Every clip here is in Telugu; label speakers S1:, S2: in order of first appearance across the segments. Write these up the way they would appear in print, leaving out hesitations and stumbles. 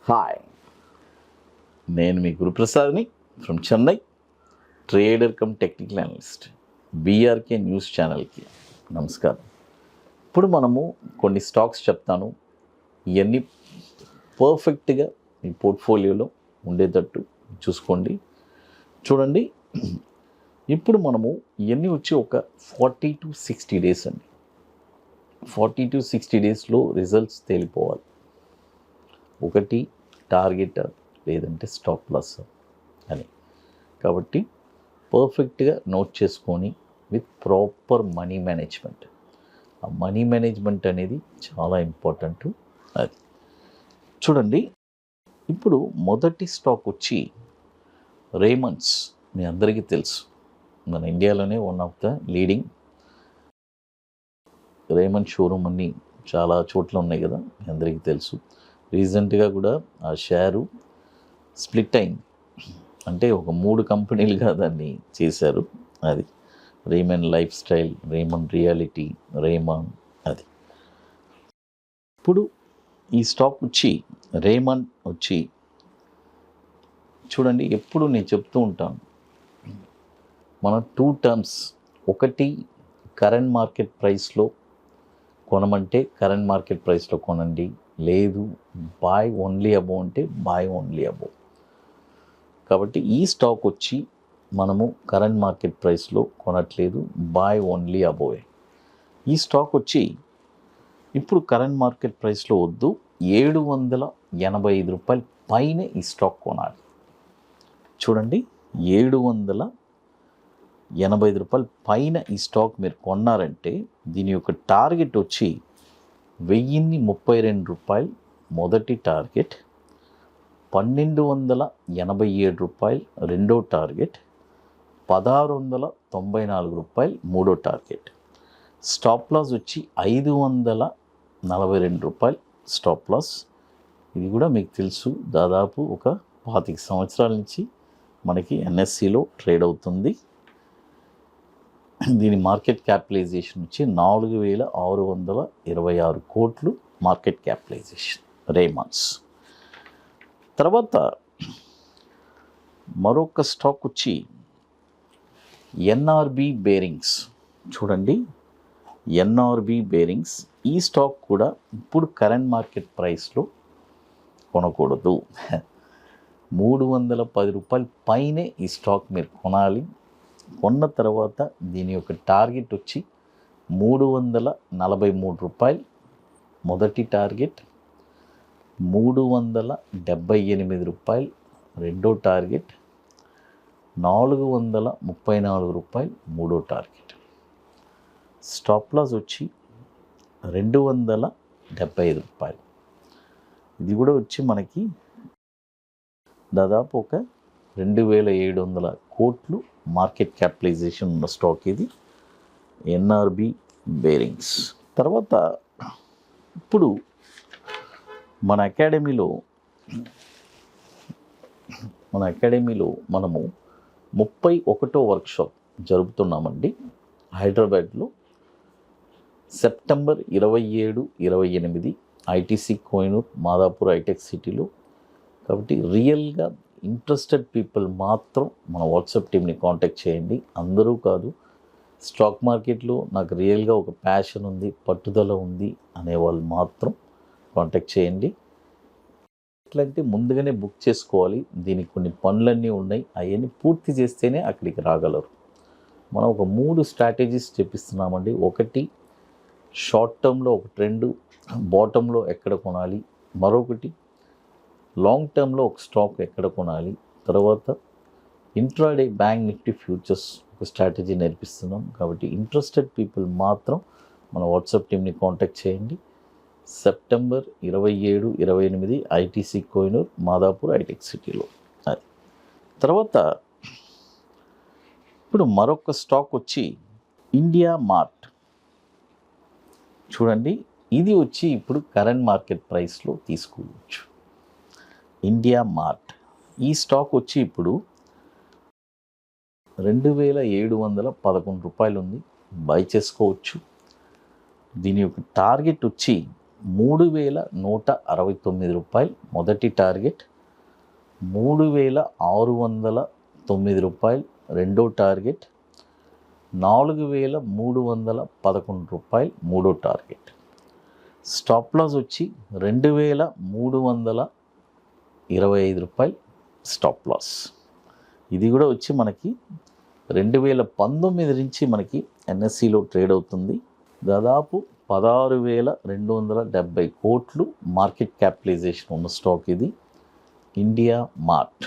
S1: హాయ్, నేను మీ గురుప్రసాద్ని from Chennai, trader cum technical analyst, BRK news ఛానల్కి నమస్కారం. ఇప్పుడు మనము కొన్ని స్టాక్స్ చెప్తాను, ఇవన్నీ పర్ఫెక్ట్గా మీ పోర్ట్ఫోలియోలో ఉండేటట్టు చూసుకోండి. చూడండి, ఇప్పుడు మనము ఇవన్నీ వచ్చి ఒక 40 to 60 డేస్ అండి. 40 to 60 డేస్లో రిజల్ట్స్ తేలిపోవాలి. ఒకటి టార్గెట్ లేదంటే స్టాప్ లాస్ అని. కాబట్టి పర్ఫెక్ట్గా నోట్ చేసుకొని విత్ ప్రాపర్ మనీ మేనేజ్మెంట్. ఆ మనీ మేనేజ్మెంట్ అనేది చాలా ఇంపార్టెంట్. అది చూడండి, ఇప్పుడు మొదటి స్టాక్ వచ్చి రేమండ్స్. మీ అందరికీ తెలుసు, మన ఇండియాలోనే one of the leading Raymond showroom అన్నీ చాలా చోట్ల ఉన్నాయి కదా, మీ అందరికీ తెలుసు. రీసెంట్గా కూడా ఆ షేరు స్ప్లిట్ అయింది, అంటే ఒక 3 కంపెనీలుగా దాన్ని చేశారు. అది Raymond life style, Raymond reality, Raymond. అది ఇప్పుడు ఈ స్టాక్ వచ్చి రేమండ్ వచ్చి చూడండి, ఎప్పుడు నేను చెప్తూ ఉంటాను, మన 2 టర్మ్స్. ఒకటి కరెంట్ మార్కెట్ ప్రైస్లో కొనమంటే కరెంట్ మార్కెట్ ప్రైస్లో కొనండి, లేదు బాయ్ ఓన్లీ అబోవ్ అంటే బాయ్ ఓన్లీ అబోవ్. కాబట్టి ఈ స్టాక్ వచ్చి మనము కరెంట్ మార్కెట్ ప్రైస్లో కొనట్లేదు, బాయ్ ఓన్లీ అబోవే. ఈ స్టాక్ వచ్చి ఇప్పుడు కరెంట్ మార్కెట్ ప్రైస్లో వద్దు, 785 రూపాయల పైన ఈ స్టాక్ కొనాలి. చూడండి, 785 రూపాయల పైన ఈ స్టాక్ మీరు కొన్నారంటే దీని యొక్క టార్గెట్ వచ్చి 1032 రూపాయలు మొదటి టార్గెట్, 1287 రూపాయలు రెండో టార్గెట్, 1694 రూపాయలు మూడో టార్గెట్. స్టాప్ లాస్ వచ్చి 542 రూపాయలు స్టాప్ లాస్. ఇది కూడా మీకు తెలుసు, దాదాపు ఒక 25 సంవత్సరాల నుంచి మనకి ఎన్ఎస్సిలో ట్రేడ్ అవుతుంది. దీని మార్కెట్ క్యాపిటలైజేషన్ వచ్చి 4626 కోట్లు మార్కెట్ క్యాపిటలైజేషన్ రేమండ్స్. తర్వాత మరొక స్టాక్ వచ్చి ఎన్ఆర్బి బేరింగ్స్. చూడండి, ఎన్ఆర్బి బేరింగ్స్ ఈ స్టాక్ కూడా ఇప్పుడు కరెంట్ మార్కెట్ ప్రైస్లో కొనకూడదు, 310 రూపాయల పైనే ఈ స్టాక్ మీరు కొనాలి. కొన్న తర్వాత దీని యొక్క టార్గెట్ వచ్చి 343 రూపాయలు మొదటి టార్గెట్, 378 రూపాయలు రెండో టార్గెట్, 434 రూపాయలు మూడో టార్గెట్. స్టాప్ లాస్ వచ్చి 275 రూపాయలు. ఇది కూడా వచ్చి మనకి దాదాపు ఒక 2700 కోట్లు మార్కెట్ క్యాపిటలైజేషన్ ఉన్న స్టాక్ ఇది, ఎన్ఆర్బి బేరింగ్స్. తర్వాత ఇప్పుడు మన అకాడమీలో మనము 31వ వర్క్షాప్ జరుపుతున్నామండి హైదరాబాద్లో, September 27, 28 ITC Kohinoor, Madhapur hitech సిటీలో. కాబట్టి రియల్గా ఇంట్రెస్టెడ్ పీపుల్ మాత్రం మన వాట్సాప్ టీమ్ని కాంటాక్ట్ చేయండి. అందరూ కాదు, స్టాక్ మార్కెట్లో నాకు రియల్గా ఒక ప్యాషన్ ఉంది, పట్టుదల ఉంది అనేవాళ్ళు మాత్రం కాంటాక్ట్ చేయండి. ఎట్లంటే ముందుగానే బుక్ చేసుకోవాలి, దీనికి కొన్ని పనులన్నీ ఉన్నాయి, అవన్నీ పూర్తి చేస్తేనే అక్కడికి రాగలరు. మనం ఒక 3 స్ట్రాటజీస్ చెప్పిస్తున్నామండి. ఒకటి షార్ట్ టర్మ్లో ఒక ట్రెండ్, బాటంలో ఎక్కడ కొనాలి, మరొకటి లాంగ్ టర్మ్లో ఒక స్టాక్ ఎక్కడ కొనాలి, తర్వాత ఇంట్రాడే బ్యాంక్ నిఫ్టీ ఫ్యూచర్స్ ఒక స్ట్రాటజీ నేర్పిస్తున్నాం. కాబట్టి ఇంట్రెస్టెడ్ పీపుల్ మాత్రం మన వాట్సాప్ టీమ్ని కాంటాక్ట్ చేయండి. September 27, 28 ITC Kohinoor, Madhapur hitech సిటీలో. అది తర్వాత ఇప్పుడు మరొక స్టాక్ వచ్చి ఇండియా మార్ట్. చూడండి, ఇది వచ్చి ఇప్పుడు కరెంట్ మార్కెట్ ప్రైస్లో తీసుకోవచ్చు. ఇండియా మార్ట్ ఈ స్టాక్ వచ్చి ఇప్పుడు 2711 రూపాయలు ఉంది, బై చేసుకోవచ్చు. దీని యొక్క టార్గెట్ వచ్చి రూ. 3,169 మొదటి టార్గెట్, 3,609 రూపాయలు రెండో టార్గెట్, 4,311 రూపాయలు మూడో టార్గెట్. స్టాప్ లాస్ వచ్చి 2,325 రూపాయలు స్టాప్ లాస్. ఇది కూడా వచ్చి మనకి 2019 నుంచి మనకి ఎన్ఎస్సిలో ట్రేడ్ అవుతుంది. దాదాపు 16,270 కోట్లు మార్కెట్ క్యాపిటలైజేషన్ ఉన్న స్టాక్ ఇది, ఇండియా మార్ట్.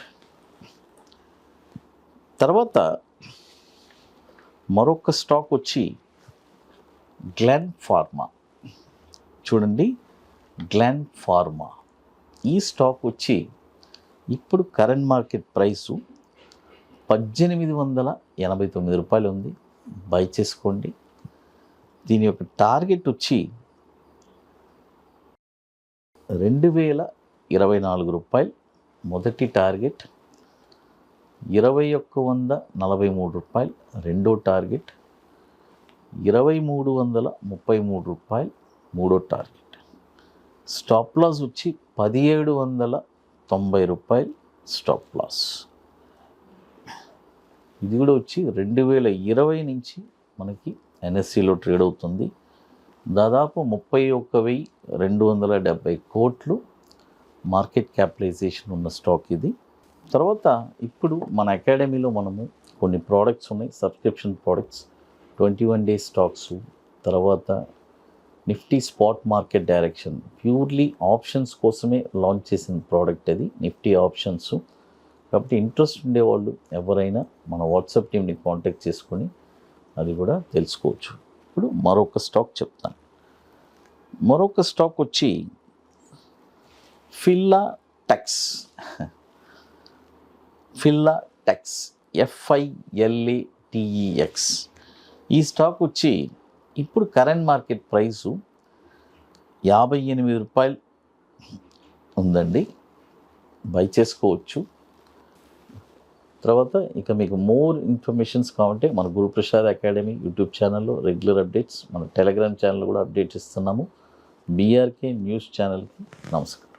S1: తర్వాత మరొక స్టాక్ వచ్చి గ్లెన్ ఫార్మా. చూడండి, గ్లెన్ ఫార్మా ఈ స్టాక్ వచ్చి ఇప్పుడు కరెంట్ మార్కెట్ ప్రైసు 1,889 రూపాయలు ఉంది. బై చేసుకోండి. దీని యొక్క టార్గెట్ వచ్చి 2,024 రూపాయలు మొదటి టార్గెట్, 2,143 రూపాయలు రెండో టార్గెట్, 2,333 రూపాయలు మూడో టార్గెట్. స్టాప్ లాస్ వచ్చి 1,790 రూపాయలు స్టాప్ లాస్. ఇది కూడా వచ్చి 2020 నుంచి మనకి ఎన్ఎస్సిలో ట్రేడ్ అవుతుంది. దాదాపు 31,270 కోట్లు మార్కెట్ క్యాపిటలైజేషన్ ఉన్న స్టాక్ ఇది. తర్వాత ఇప్పుడు మన అకాడమీలో మనము కొన్ని ప్రోడక్ట్స్ ఉన్నాయి, సబ్స్క్రిప్షన్ ప్రోడక్ట్స్, 21 డేస్ స్టాక్స్, తర్వాత Nifty spot market direction, purely options కోసమే లాంచ్ చేసిన ప్రోడక్ట్ అది, నిఫ్టీ ఆప్షన్స్. కాబట్టి ఇంట్రెస్ట్ ఉండేవాళ్ళు ఎవరైనా మన వాట్సాప్ టీమ్ని కాంటాక్ట్ చేసుకొని అది కూడా తెలుసుకోవచ్చు. ఇప్పుడు మరొక స్టాక్ చెప్తాను. మరొక స్టాక్ వచ్చి ఫిల్లాటెక్స్. ఫిల్లాటెక్స్ FILATEX. ఈ స్టాక్ వచ్చి ఇప్పుడు కరెంట్ మార్కెట్ ప్రైసు 58 రూపాయలు ఉందండి. బై చేసుకోవచ్చు. తర్వాత ఇక మీకు మోర్ ఇన్ఫర్మేషన్స్ కావాలంటే మన గురుప్రసాద్ అకాడమీ యూట్యూబ్ ఛానల్లో రెగ్యులర్ అప్డేట్స్, మన టెలిగ్రామ్ ఛానల్ కూడా అప్డేట్ ఇస్తున్నాము. BRK న్యూస్ ఛానల్కి నమస్కారం.